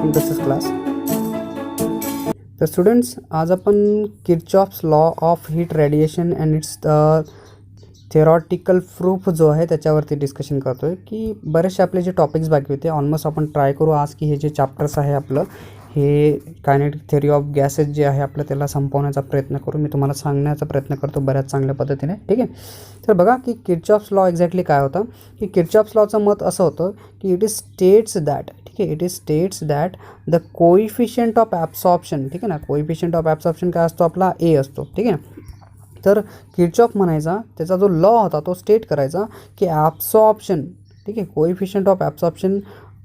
welcome to this class. तर students, आज आपण Kirchhoff's law of heat radiation and it's theoretical proof जो आहे त्याच्यावरती डिस्कशन करतो आहे की बरेचसे आपले जे टॉपिक्स बाकी होते ऑलमोस्ट आपण ट्राय करू आज की हे जे चॅप्टर्स आहे आपलं हे कायनेटिक थेरी ऑफ गॅसेस जे आहे आपलं त्याला संपवण्याचा प्रयत्न करू. मी तुम्हाला सांगण्याचा प्रयत्न करतो बऱ्याच चांगल्या पद्धतीने. ठीक आहे, तर बघा की किर्चॉफ्स लॉ एक्झॅक्टली काय होता की किर्चॉफ्स लॉचं मत असं होतं की इट इज स्टेट्स दॅट, ठीक आहे, it is states that the coefficient of absorption, ठीक आहे ना, कोइफिशियंट ऑफ ॲब्सॉर्प्शन काय असतो आपला ए असतो. ठीक आहे, तर किर्चॉफ म्हणायचा त्याचा जो लॉ होता तो स्टेट करायचा की ॲब्सॉर्प्शन, ठीक आहे, coefficient of absorption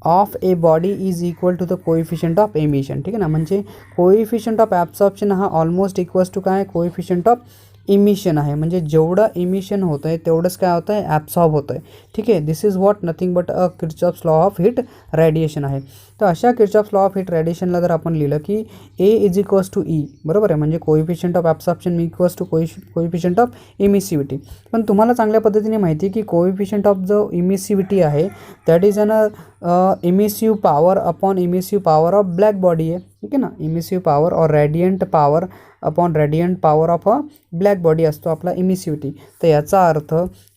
of a body is equal to the coefficient of emission. ठीक आहे ना, म्हणजे कोइफिशियंट ऑफ ॲब्सॉर्प्शन हा ऑलमोस्ट इक्वल्स टू काय कोइफिशियंट ऑफ इमिशन आहे. म्हणजे जेवढं इमिशन होतं आहे तेवढंच काय होतं आहे ॲब्सॉर्ब होतं आहे. ठीक आहे, this is what nothing but a Kirchhoff's law of heat radiation आहे. तर अशा किर्चॉफ्स लॉ ऑफ हीट रेडिएशनला जर आपण लिहिलं की A is equals to E, बरोबर आहे, म्हणजे coefficient of absorption equals to coefficient of emissivity. पण तुम्हाला चांगल्या पद्धतीने माहिती आहे की कोइफिशियंट ऑफ जो इमिसिव्हिटी आहे that is an emissive power upon emissive power of black body आहे. ठीक आहे ना, इमिसिव्ह पॉवर और radiant power upon radiant power of a black body असतो आपला इमिसिव्हिटी. तर याचा अर्थ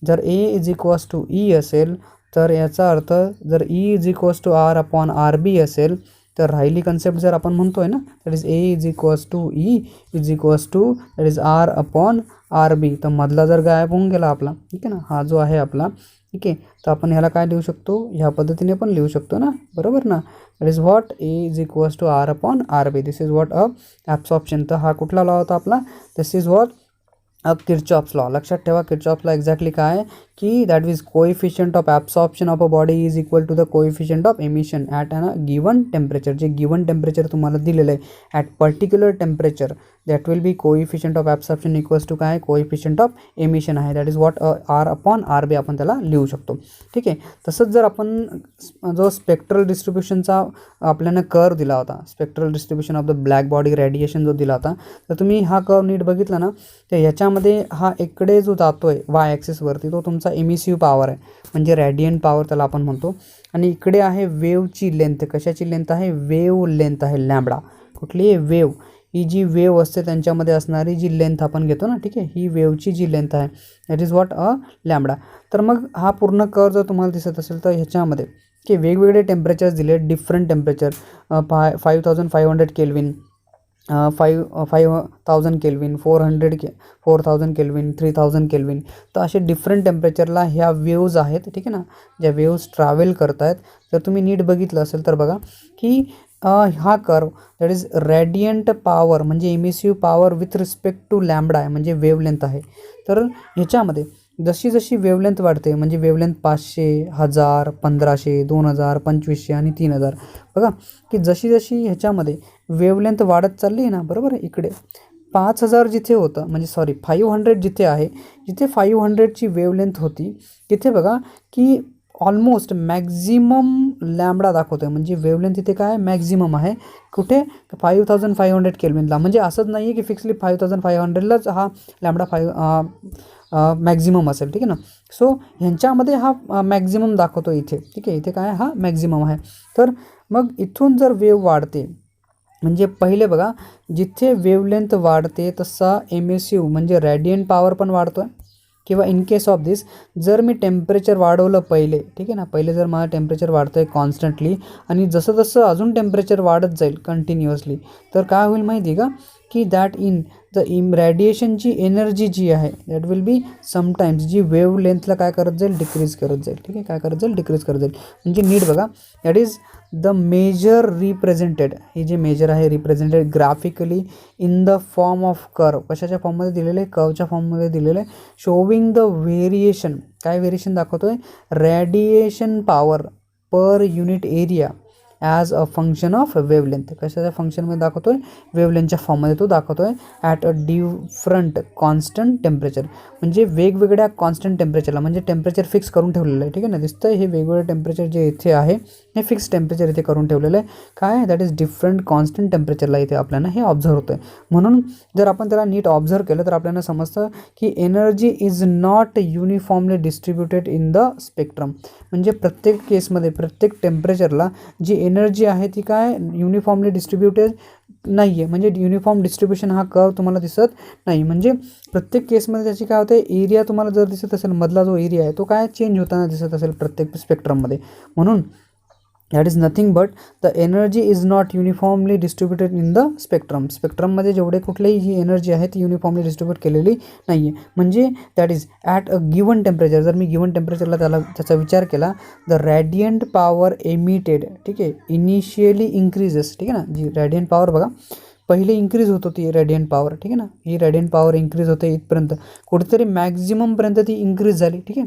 जर A is equals to E असेल तर याचा अर्थ जर E is equals to R upon R B असेल तर राहिली कन्सेप्ट जर आपण म्हणतो आहे ना that is A is equals to E is equals to that is R upon R B, तर मधला जर गायब होऊन गेला आपला, ठीक आहे ना, हा जो आहे आपला, ठीक आहे, तर आपण ह्याला काय लिहू शकतो ह्या पद्धतीने पण लिहू शकतो ना, बरोबर ना, that is what A is equals to R upon R B. This is what a absorption. तर हा कुठला लॉ होता आपला, this is what a Kirchhoff's law. लक्षात ठेवा किर्चॉफ्स लॉ एक्झॅक्टली काय आहे की that is coefficient of absorption of a body is equal to the coefficient of emission at an given temperature. जे गिवन टेम्परेचर तुम्हाला दिलेलं आहे at particular temperature that will B coefficient of absorption equals to काय coefficient of emission आहे. That is what R upon R B आपण त्याला लिहू शकतो. ठीक आहे, तसंच जर आपण जो स्पेक्ट्रल डिस्ट्रीब्युशनचा आपल्याला कर्व दिला होता, spectral distribution of the black body radiation जो दिला होता, तर तुम्ही हा कर्व नीट बघितला ना तर ह्याच्यामध्ये हा इकडे जो जातो आहे वाय ॲक्सिसवरती तो तुमचा एमिसिव्ह पॉवर आहे, म्हणजे रॅडियंट पॉवर त्याला आपण म्हणतो. आणि इकडे आहे वेवची लेंथ. कशाची लेंथ आहे, वेव लेंथ आहे लॅम्बडा. कुठली आहे, वेव. ही जी वेव असते त्यांच्यामध्ये असणारी जी लेंथ आपण घेतो ना, ठीक आहे, ही वेवची जी लेंथ आहे that is what a lambda. तर मग हा पूर्ण कर्व जर तुम्हाला दिसत असेल तर ह्याच्यामध्ये की वेगवेगळे टेम्परेचर्स दिले, different temperature 5500 kelvin, 5000 kelvin, 4000 kelvin, 3000 kelvin. तर असे डिफरंट टेम्परेचरला ह्या वेव्ज आहेत, ठीक आहे ना, ज्या वेव्ज ट्रॅव्हल करत आहेत. जर तुम्ही नीट बघितलं असेल तर बघा की हा curve that is radiant power म्हणजे emissive power with respect to lambda आहे, म्हणजे वेवलेंथ आहे. तर ह्याच्यामध्ये जशी जशी वेवलेंथ वाढते म्हणजे वेवलेंथ 500, 1000, 1500, 2000, 2500 आणि 3000. बघा की जशी जशी ह्याच्यामध्ये वेवलेंथ वाढत चालली आहे ना, बरोबर आहे, इकडे 5000 जिथे होतं म्हणजे 500 जिथे आहे, जिथे 500ची वेवलेंथ होती तिथे बघा की ऑलमोस्ट मॅक्झिमम लॅम्बडा दाखवतो आहे, म्हणजे वेवलेंथ तिथे काय मॅक्झिमम आहे. कुठे 5500 केल्विनला. म्हणजे असंच नाही आहे की फिक्सली 5500लाच हा लॅम्बडा मॅक्झिमम असेल, ठीक आहे ना. सो ह्यांच्यामध्ये हा मॅक्झिमम दाखवतो इथे, ठीक आहे, इथे काय हा मॅक्झिमम आहे. तर मग इथून जर वेव वाढते म्हणजे पहिले बघा जिथे वेवलेंथ वाढते तसा एमिसिव्ह म्हणजे रॅडियंट पॉवर पण वाढतो आहे. किंवा इन केस ऑफ दिस जर मी टेम्परेचर वाढवलं पहिले, ठीक आहे ना, पहिले जर मला टेम्परेचर वाढतं आहे कॉन्स्टंटली आणि जसं जसं अजून टेम्परेचर वाढत जाईल कंटिन्युअसली तर काय होईल माहिती आहे का की दॅट इन द रेडिएशनची एनर्जी जी आहे दॅट विल बी समटाईम्स जी वेव लेंथला काय करत जाईल डिक्रीज करत जाईल. ठीक आहे, काय करत जाईल डिक्रीज करत जाईल. म्हणजे नीट बघा that is the major represented, हे जे मेजर आहे represented graphically in the form of curve. कशाच्या फॉर्ममध्ये दिलेलं आहे, कर्वच्या फॉर्ममध्ये दिलेलं आहे. शोविंग द व्हेरिएशन, काय व्हेरिएशन दाखवतो आहे, radiation power per unit area as a function of wavelength. कशाच्या फंक्शनमध्ये दाखवतो आहे, वेवलेंथच्या फॉर्ममध्ये तो दाखवतो आहे at a different constant temperature. म्हणजे वेगवेगळ्या कॉन्स्टंट टेम्परेचरला, म्हणजे टेम्परेचर फिक्स करून ठेवलेलं आहे, ठीक आहे ना, दिसतं हे वेगवेगळं टेम्परेचर जे इथे आहे हे फिक्स टेम्परेचर इथे करून ठेवलेलं आहे. काय दॅट इज डिफरंट कॉन्स्टंट टेम्परेचरला इथे आपल्याला हे ऑब्झर्व होतं आहे. म्हणून जर आपण त्याला नीट ऑब्झर्व केलं तर आपल्याला समजतं की energy is not uniformly distributed in the spectrum. म्हणजे प्रत्येक केसमध्ये प्रत्येक टेम्परेचरला जी एनर्जी आहे ती काय युनिफॉर्मली डिस्ट्रीब्युटेड नाही आहे, म्हणजे युनिफॉर्म डिस्ट्रीब्युशन हा कर्व तुम्हाला दिसत नाही. म्हणजे प्रत्येक केसमध्ये त्याची काय होते, एरिया तुम्हाला जर दिसत असेल, मधला जो एरिया आहे तो काय चेंज होताना दिसत असेल प्रत्येक स्पेक्ट्रममध्ये. म्हणून that is nothing but the energy is not uniformly distributed in the spectrum. स्पेक्ट्रममध्ये जेवढे कुठलेही जी एनर्जी आहे ती युनिफॉर्मली डिस्ट्रीब्यूट केलेली नाही आहे. म्हणजे that is at a given temperature, जर मी गिवन टेम्परेचरला त्याचा विचार केला, द रॅडियंट पॉवर एमिटेड, ठीक आहे, इनिशियली इंक्रीजेस, ठीक आहे ना. जी रॅडियंट पॉवर बघा पहिले इंक्रीज होत होती रॅडियंट पॉवर, ठीक आहे ना. ही रॅडियंट पॉवर इंक्रीज होते इथपर्यंत, कुठेतरी मॅक्झिममपर्यंत ती इंक्रीज झाली, ठीक आहे,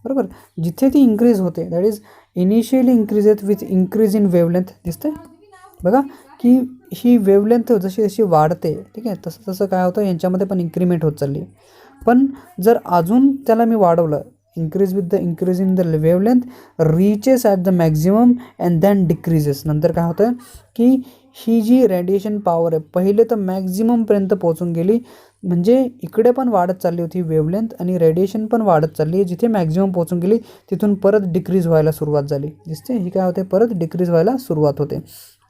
बरोबर. जिथे ती इंक्रीज होते that is initially increases with increase in wavelength. दिसते बघा की ही वेवलेंथ जशी जशी वाढते, ठीक आहे, तसं तसं काय होतं यांच्यामध्ये पण इन्क्रीमेंट होत चालली. पण जर अजून त्याला मी वाढवलं, increase with the increase in the wavelength reaches at the maximum and then decreases. नंतर काय होतं की ही जी रेडिएशन पॉवर आहे पहिले तर मॅक्झिममपर्यंत पोहोचून गेली, म्हणजे इकडे पण वाढत चालली होती वेवलेंथ आणि रेडिएशन पण वाढत चालली आहे. जिथे मॅक्झिमम पोहोचून गेली तिथून परत डिक्रीज व्हायला सुरुवात झाली. दिसते ही काय होते, परत डिक्रीज व्हायला सुरुवात होते.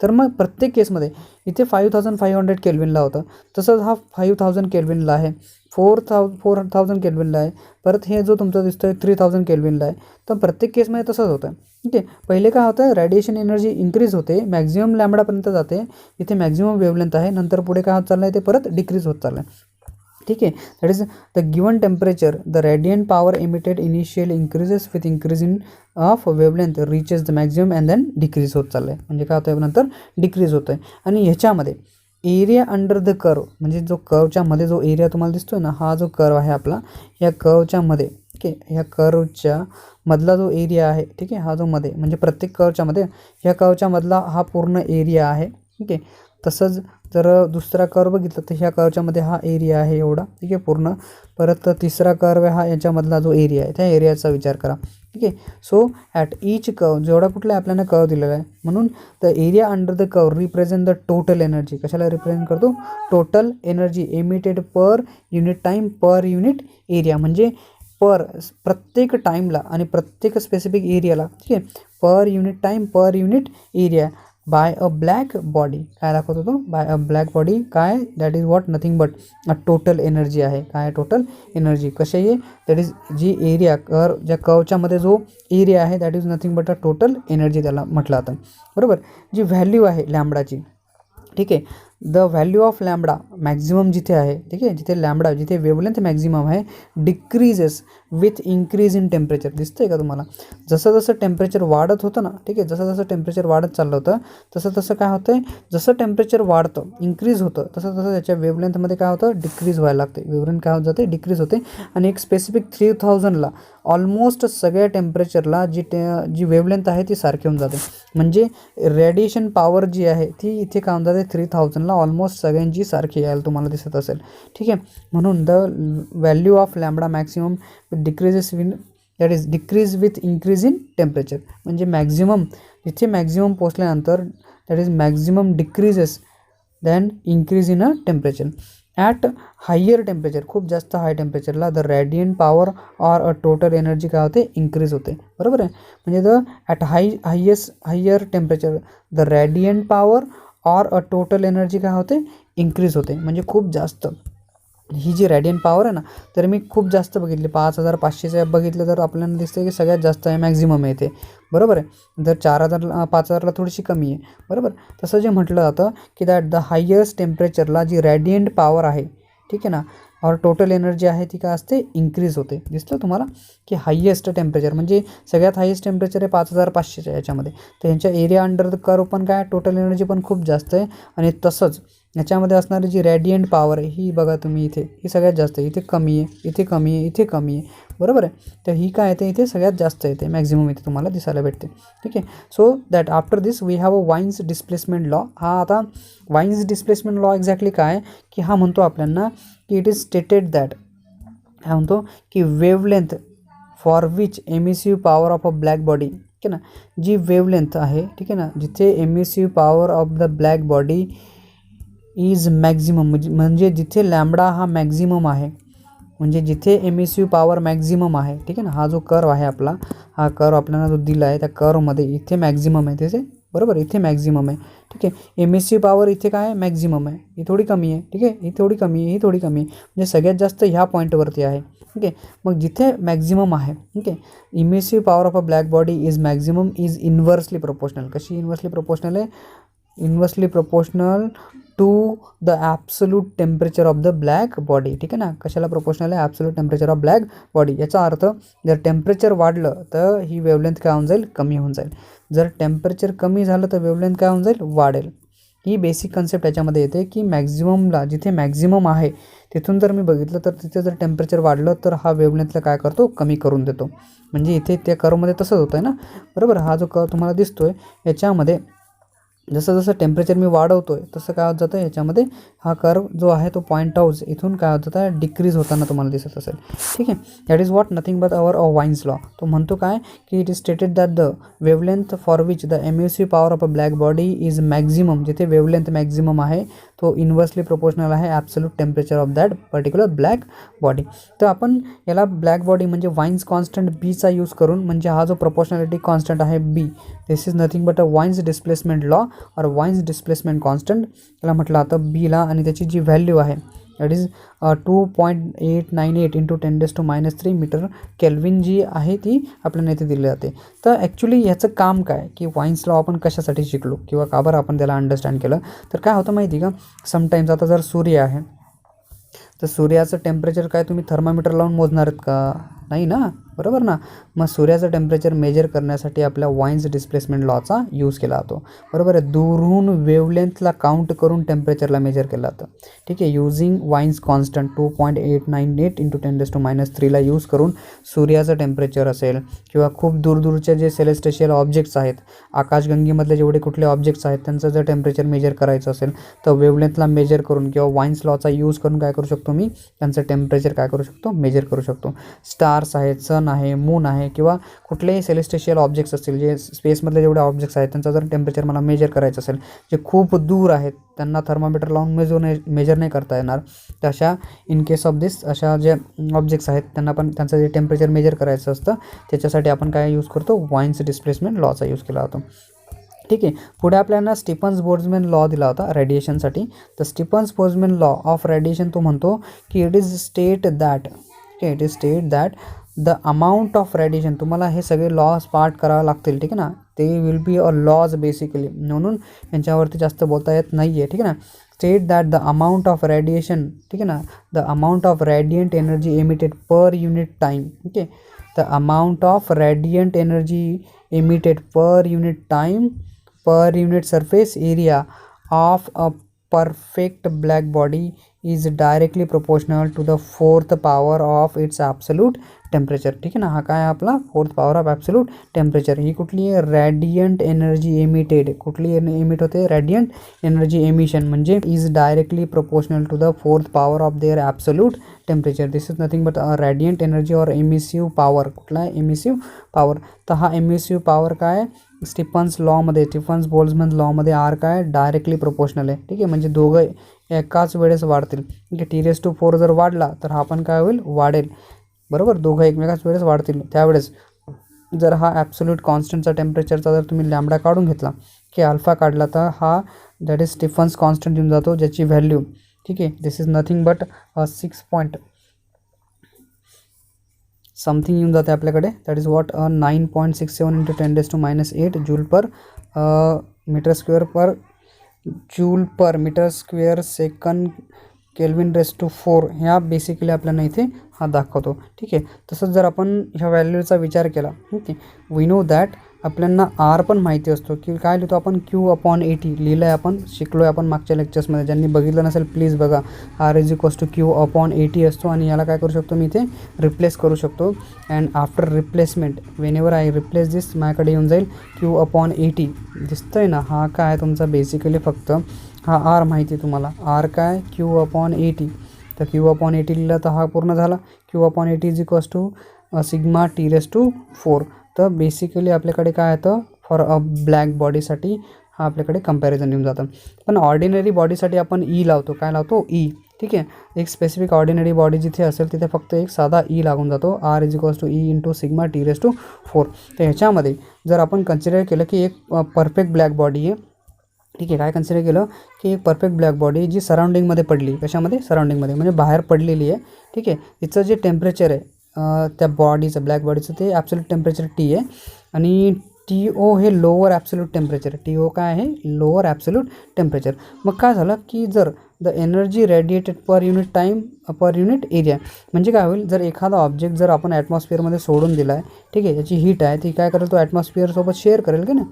तर मग प्रत्येक केसमध्ये इथे 5500 केल्विनला होतं, तसंच हा 5000 केल्विनला आहे, 4000 केल्विनला आहे, परत हे जो तुमचा दिसतोय 3000 केल्विनला आहे. तर प्रत्येक केसमध्ये तसंच होतं, ठीक आहे. पहिले काय होतं, रेडिएशन एनर्जी इंक्रीज होते, मॅक्झिमम लॅम्बडापर्यंत जाते, इथे मॅक्झिमम वेवलेंथ आहे, नंतर पुढे काय होत चाललं आहे ते परत डिक्रीज होत चाललं आहे, ठीक आहे. That is the given temperature the radiant power emitted initial increases with increase in of wavelength reaches the maximum and then decrease होत चाललं आहे. म्हणजे काय होतं आहे, नंतर डिक्रीज होतं आहे. आणि ह्याच्यामध्ये एरिया अंडर द कर्व, म्हणजे जो कर्वच्या मध्ये जो एरिया तुम्हाला दिसतोय ना, हा जो कर्व आहे आपला, या कर्वच्या मध्ये, ठीक आहे, ह्या कर्वच्या मधला जो एरिया आहे, ठीक आहे, हा जो मध्ये म्हणजे प्रत्येक कर्वच्या मध्ये, ह्या कर्वच्या मधला हा पूर्ण एरिया आहे, ठीक आहे. तसंच जर दुसरा कर्व बघितला तर ह्या कर्वच्यामध्ये हा एरिया आहे एवढा, ठीक आहे, पूर्ण. परत तिसरा कर्व आहे, हा याच्यामधला जो एरिया आहे त्या एरियाचा विचार करा, ठीक आहे. सो ॲट ईच कर्व, जेवढा कुठला आपल्याला कर्व दिलेला आहे, म्हणून the area under the curve represent the total energy. कशाला रिप्रेझेंट करतो, टोटल एनर्जी एमिटेड पर unit time per unit area. म्हणजे प्रत्येक टाईमला आणि प्रत्येक स्पेसिफिक एरियाला, ठीक आहे, per unit time per unit area bye अ ब्लॅक बॉडी. काय दाखवत होतो, बाय अ ब्लॅक बॉडी, काय that is what nothing but a total energy आहे. काय टोटल एनर्जी कशी आहे, दॅट इज जी एरिया ज्या कर्वच्या मध्ये जो एरिया आहे that is nothing but a total energy त्याला म्हटलं जातं, बरोबर. जी व्हॅल्यू आहे लॅम्बडाची, ठीक आहे, the value of lambda maximum जिथे आहे, ठीक आहे, जिथे लॅम्बडा जिथे वेवलेंथ मॅक्झिमम आहे decreases with increase in temperature. दिसतंय का तुम्हाला, जसं जसं टेम्परेचर वाढत होतं ना, ठीक आहे, जसं जसं टेम्परेचर वाढत चाललं होतं तसं तसं काय होतं आहे, जसं टेम्परेचर वाढतं इंक्रीज होतं तसं तसं त्याच्या वेवलेंथमध्ये काय होतं, डिक्रीज व्हायला लागते. वेवलेंथ काय होत जाते, डिक्रीज होते. आणि एक स्पेसिफिक 3000ला ऑलमोस्ट सगळ्या टेम्परेचरला जी वेवलेंथ आहे ती सारखी होऊन जाते. म्हणजे रेडिएशन पॉवर जी आहे ती इथे काय होऊन जाते, 3000ला ऑलमोस्ट सगळ्यांची सारखी यायला तुम्हाला दिसत असेल, ठीक आहे. म्हणून the value of lambda maximum decreases when that is decrease with increase in temperature. म्हणजे मॅक्झिमम जिथे मॅक्झिमम पोचल्यानंतर that is maximum decreases than increase in a temperature. At higher temperature, खूप जास्त हाय टेम्परेचरला the radiant power or a total energy काय होते, increase होते, बरोबर आहे. म्हणजे the at higher temperature the radiant power or a total energy काय होते, इंक्रीज होते. म्हणजे खूप जास्त ही जी रॅडियंट पॉवर आहे ना, तर मी खूप जास्त बघितली, 5500 बघितलं तर आपल्याला दिसतं की सगळ्यात जास्त आहे, मॅक्झिमम आहे ते, बरोबर आहे. जर 5000ला थोडीशी कमी आहे, बरोबर. तसं जे म्हटलं जातं की दॅट द हायेस्ट टेम्परेचरला जी रॅडियंट पॉवर आहे, ठीक आहे ना, और टोटल एनर्जी आहे ती काय असते, इंक्रीज होते. दिसतं तुम्हाला की हायेस्ट टेम्परेचर म्हणजे सगळ्यात हायेस्ट टेम्परेचर आहे 5500च्या याच्यामध्ये, तर यांच्या एरिया अंडर द कर्व पण काय टोटल एनर्जी पण खूप जास्त आहे. आणि तसंच याच्यामध्ये असणारी जी रॅडियंट पॉवर आहे ही बघा तुम्ही इथे, ही सगळ्यात जास्त आहे, इथे कमी आहे, इथे कमी आहे, इथे कमी आहे, बरोबर आहे. तर ही काय येते, इथे सगळ्यात जास्त येते, मॅक्झिमम इथे तुम्हाला दिसायला भेटते, ठीक आहे. So that after this we have a Wien's displacement law. हा आता वाईन्स डिस्प्लेसमेंट लॉ एक्झॅक्टली काय की हा म्हणतो आपल्याला की इट इज स्टेटेड दॅट, काय म्हणतो की wavelength for which emissive power of a black body, ठीक आहे ना, जी वेवलेंथ आहे, ठीक आहे ना, जिथे emissive power of the black body is maximum, म्हणजे जिथे लॅम्बडा हा मॅक्झिमम आहे, म्हणजे जिथे एमिसिव्ह पॉवर मॅक्झिमम आहे, ठीक आहे ना, हा जो कर्व आहे आपला, हा कर्व आपल्याला जो दिला आहे त्या कर्वमध्ये इथे मॅक्झिमम आहे, तिथे बरोबर, इथे मॅक्झिमम आहे. ठीक आहे, एमिसिव्ह पॉवर इथे काय आहे, मॅक्झिमम आहे, ही थोडी कमी आहे. ठीक आहे, ही थोडी कमी आहे, ही थोडी कमी आहे, म्हणजे सगळ्यात जास्त ह्या पॉईंटवरती आहे. ठीक आहे, मग जिथे मॅक्झिमम आहे, ठीक आहे, emissive power of a black body is maximum is inversely proportional. कशी इन्व्हर्सली प्रोपोर्शनल आहे, inversely proportional to the absolute temperature of the black body. ठीक आहे ना, कशाला प्रोपोर्शनल आहे, absolute temperature of black body. याचा अर्थ जर टेम्परेचर वाढलं तर ही वेवलेंथ काय होऊन जाईल, कमी होऊन जाईल. जर टेम्परेचर कमी झालं तर वेवलेंथ काय होऊन जाईल, वाढेल. ही बेसिक कन्सेप्ट याच्यामध्ये येते की मॅक्झिममला जिथे मॅक्झिमम आहे तिथून जर मी बघितलं तर तिथे जर टेम्परेचर वाढलं तर हा वेवलेंथला काय करतो, कमी करून देतो. म्हणजे इथे त्या कर्वमध्ये तसंच होतं आहे ना, बरोबर. हा जो कर्व तुम्हाला दिसतो आहे याच्यामध्ये जसं जसं टेम्परेचर मी वाढवतो आहे तसं काय होत जातं, याच्यामध्ये हा कर्व जो आहे तो पॉईंट आउट इथून काय होत जातं, डिक्रीज होताना तुम्हाला दिसत असेल. ठीक आहे, that is what nothing but our wines law. तो म्हणतो काय की it is stated that the wavelength for which the emissive power of a black body is maximum. जिथे वेवलेंथ मॅक्झिमम आहे तो इन्व्हर्सली प्रोपोर्शनल आहे absolute temperature of that particular black body. तर आपण याला ब्लॅक बॉडी म्हणजे वाईन्स कॉन्स्टंट बीचा use करून, म्हणजे हा जो प्रोपोर्शनॅलिटी कॉन्स्टंट आहे बी, this is nothing but a Wien's displacement law or Wien's displacement constant याला म्हटलं आता बीला, आणि त्याची जी व्हॅल्यू आहे that is 2.898 into 10⁻³ metre kelvin जी आहे ती आपल्याला इथे दिली जाते. तर ॲक्च्युली ह्याचं काम काय की वाईन्स लॉ आपण कशासाठी शिकलो किंवा का बरं आपण त्याला अंडरस्टँड केलं, तर काय होतं माहिती का, समटाईम्स आता जर सूर्य आहे तर सूर्याचं टेम्परेचर काय तुम्ही थर्मामीटर लावून मोजणार आहेत का, नाही ना, बरोबर ना. मग सूर्याचं टेम्परेचर मेजर करण्यासाठी आपल्या वाईन्स डिस्प्लेसमेंट लॉचा यूज केला जातो, बरोबर आहे. दूरहून वेवलेंथला काउंट करून टेम्परेचरला मेजर केलं जातं. ठीक आहे, युझिंग वाईन्स कॉन्स्टंट 2.898 इंटू 10⁻³ ला यूज करून सूर्याचं टेम्परेचर असेल किंवा खूप दूरदूरचे जे सेलेस्टेशियल ऑब्जेक्ट्स आहेत, आकाशगंगेमधले जेवढे कुठले ऑब्जेक्ट्स आहेत त्यांचं जर टेम्परेचर मेजर करायचं असेल तर वेवलेंथला मेजर करून किंवा वाईन्स लॉचा यूज करून काय करू शकतो मी, त्यांचं टेम्परेचर काय करू शकतो, मेजर करू शकतो. स्टार्स आहेत, सन आहे, मून आहे किंवा कुठलेही सेलेस्टेशियल ऑब्जेक्ट्स असतील, जे स्पेसमधले जेवढे ऑब्जेक्ट्स आहेत त्यांचं जर टेम्परेचर मला मेजर करायचं असेल, जे खूप दूर आहेत त्यांना थर्मामीटर लावून मेजर नाही करता येणार, तर अशा इन केस ऑफ दिस अशा जे ऑब्जेक्ट्स आहेत त्यांना पण त्यांचं जे टेम्परेचर मेजर करायचं असतं त्याच्यासाठी आपण काय यूज करतो, वाईन्स डिस्प्लेसमेंट लॉचा यूज केला जातो. ठीक आहे, पुढे आपल्याला स्टीफन्स बोल्ट्झमॅन लॉ दिला होता रेडिएशनसाठी. तर Stefan's Boltzmann law of radiation तो म्हणतो की it is state that the amount of radiation, तुम्हाला हे सगळे लॉज पार्ट करावे लागतील. ठीक आहे ना, ते will be a laws basically, म्हणून यांच्यावरती जास्त बोलता येत नाही आहे. ठीक आहे ना, state that the amount of radiation, ठीक आहे ना, the amount of radiant energy emitted per unit time. ठीक आहे, the amount of radiant energy emitted per unit time per unit surface area of a perfect black body is directly proportional to the fourth power of its absolute temperature. ठीक आहे ना, हा काय आपला fourth power of absolute temperature. ही कुठली आहे, radiant energy emitted. कुठली एमिट होते, रॅडियंट एनर्जी एमिशन, म्हणजे is directly proportional to the fourth power of their absolute temperature. This is nothing but radiant energy or emissive power. कुठला आहे, emissive power. तर हा एमिसिव्ह पॉवर काय Stefan's लॉमध्ये, Stefan's Boltzmann लॉमध्ये R काय directly proportional आहे. ठीक आहे, म्हणजे दोघं एकाच वेळेस वाढतील. ठीक आहे, T⁴ जर वाढला तर हा पण काय होईल, वाढेल, बरोबर. दोघं एकमेकाच वेळेस वाढतील. त्यावेळेस जर हा ॲब्सोल्यूट कॉन्स्टंटचा टेम्परेचरचा जर तुम्ही लॅम्बडा काढून घेतला की अल्फा काढला तर हा दॅट इज स्टीफन्स कॉन्स्टंट येऊन जातो, ज्याची व्हॅल्यू, ठीक आहे, this is nothing but 6 point something येऊन जाते आपल्याकडे, that is what 9.67 into 10⁻⁸ joule per metre square second kelvin raise to 4 ह्या बेसिकली आपल्याला इथे हा दाखवतो. ठीक आहे, तसंच जर आपण ह्या व्हॅल्यूचा विचार केला, ठीक आहे, वी नो दॅट आपल्याला आर पण माहिती असतो की काय लिहितो आपण, Q/80 लिहिलं आहे, आपण शिकलो आहे आपण मागच्या लेक्चर्समध्ये. ज्यांनी बघितलं नसेल प्लीज बघा. R is equals to Q/80 असतो आणि याला काय करू शकतो मी इथे रिप्लेस करू शकतो. And after replacement whenever I replace this माझ्याकडे येऊन जाईल Q/80. दिसतं आहे ना, हा काय आहे तुमचा बेसिकली फक्त हा आर माहिती आहे तुम्हाला. आर काय, Q/80. तर Q/80 लिहिलं तर हा पूर्ण झाला. Q/80 is equals to sigma T⁴. तर बेसिकली आपल्याकडे काय येतं फॉर अ ब्लॅक बॉडीसाठी हा आपल्याकडे कंपॅरिझन येऊन जातं. पण ऑर्डिनरी बॉडीसाठी आपण ई लावतो, काय लावतो, ई. ठीक आहे. एक स्पेसिफिक ऑर्डिनरी बॉडी जिथे असेल तिथे फक्त एक साधा ई लागून जातो, R is equals to E into sigma T raise to 4. तर ह्याच्यामध्ये जर आपण कन्सिडर केलं की एक परफेक्ट ब्लॅक बॉडी आहे, ठीक आहे. काय कन्सिडर केलं की एक परफेक्ट ब्लॅक बॉडी जी सराउंडिंगमध्ये पडली, कशामध्ये, सराउंडिंगमध्ये म्हणजे बाहेर पडलेली आहे, ठीक आहे. तिचं जे टेम्परेचर आहे त्या बॉडीचं, ब्लॅक बॉडीचं, ते ॲब्सोल्यूट टेम्परेचर टी आहे आणि TO हे लोअर ॲब्सोल्यूट टेम्परेचर आहे. TO काय आहे, लोअर ॲब्सोल्यूट टेम्परेचर. मग काय झालं की जर the energy radiated per unit time per unit area, म्हणजे काय होईल, जर एखादा ऑब्जेक्ट जर आपण ॲटमॉस्फिअरमध्ये सोडून दिला आहे, ठीक आहे, याची हीट आहे, ती काय करेल, तो ॲटमॉस्फिअरसोबत शेअर करेल की नाही,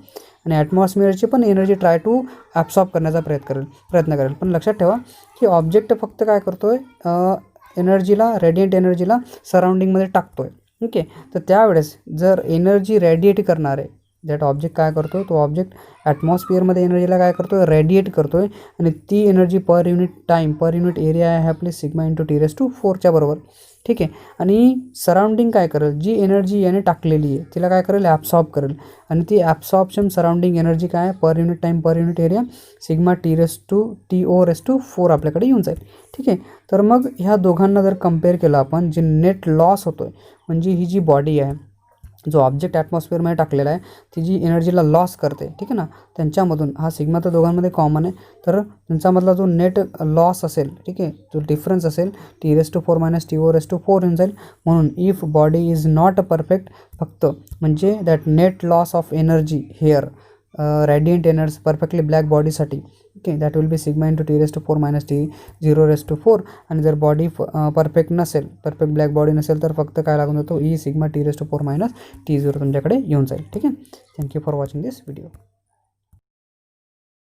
आणि ॲटमॉस्फिअरची पण एनर्जी ट्राय टू ॲब्सॉर्ब करण्याचा प्रयत्न करेल. पण लक्षात ठेवा की ऑब्जेक्ट फक्त काय करतो आहे, एनर्जीला, रेडियंट एनर्जीला सराउंडिंगमध्ये टाकतो आहे, ओके. तर त्यावेळेस जर एनर्जी रेडिएट करणार आहे, दॅट ऑब्जेक्ट काय करतो, तो ऑब्जेक्ट ॲटमॉस्फिअरमध्ये एनर्जीला काय करतो आहे, रेडिएट करतो आहे, आणि ती energy per unit time per unit area आहे आपली sigma into T raise to 4च्या बरोबर, ठीक आहे. आणि सराउंडिंग काय करेल, जी एनर्जी याने टाकलेली आहे तिला काय करेल, ॲब्सॉर्ब करेल, आणि ती ॲब्सॉर्प्शन सराउंडिंग एनर्जी काय आहे, per unit time per unit area sigma TO raise to 4 आपल्याकडे येऊन जाईल, ठीक आहे. तर मग ह्या दोघांना जर कम्पेअर केलं आपण, जे नेट लॉस होतो आहे, म्हणजे ही जी बॉडी आहे, जो ऑब्जेक्ट ॲटमॉस्फिअरमध्ये टाकलेला आहे, ती जी एनर्जीला लॉस करते, ठीक आहे ना, त्यांच्यामधून हा सिग्मा तर दोघांमध्ये कॉमन आहे, तर त्यांच्यामधला जो नेट लॉस असेल, ठीक आहे, जो डिफरन्स असेल T raise to 4 minus TO raise to 4 येऊन जाईल. म्हणून if body is not perfect, फक्त म्हणजे that net loss of energy here radiant energy perfectly black बॉडीसाठी, okay, that will be sigma into T raise to 4 minus T0 raise to 4. आणि जर body perfect नसेल, perfect black body नसेल, तर फक्त काय लागून जातो, e sigma T raise to 4 minus T0 तुमच्याकडे येऊन जाईल, ठीक आहे. Thank you for watching this video.